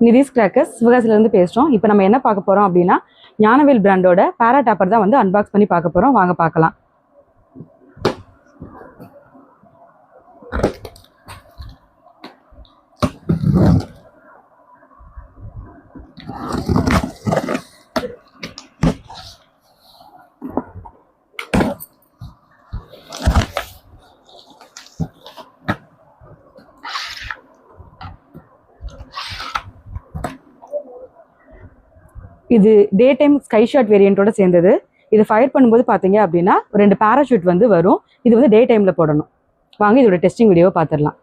Nitish crackers சிவகாசிலேருந்து பேசுகிறோம். இப்போ நம்ம என்ன பார்க்க போகிறோம் அப்படின்னா, ஞானவேல் பிராண்டோட பேரா டாப்பர் தான் வந்து அன்பாக்ஸ் பண்ணி பார்க்க போகிறோம். வாங்க பார்க்கலாம். இது டே டைம் ஸ்கை ஷாட் வேரியண்ட்டோட சேர்ந்தது. இது ஃபயர் பண்ணும்போது பார்த்தீங்க அப்படின்னா 2 பேராஷூட் வந்து வரும். இது வந்து டே டைமில் போடணும். வாங்க இதோட டெஸ்டிங் வீடியோவை பார்த்துடலாம்.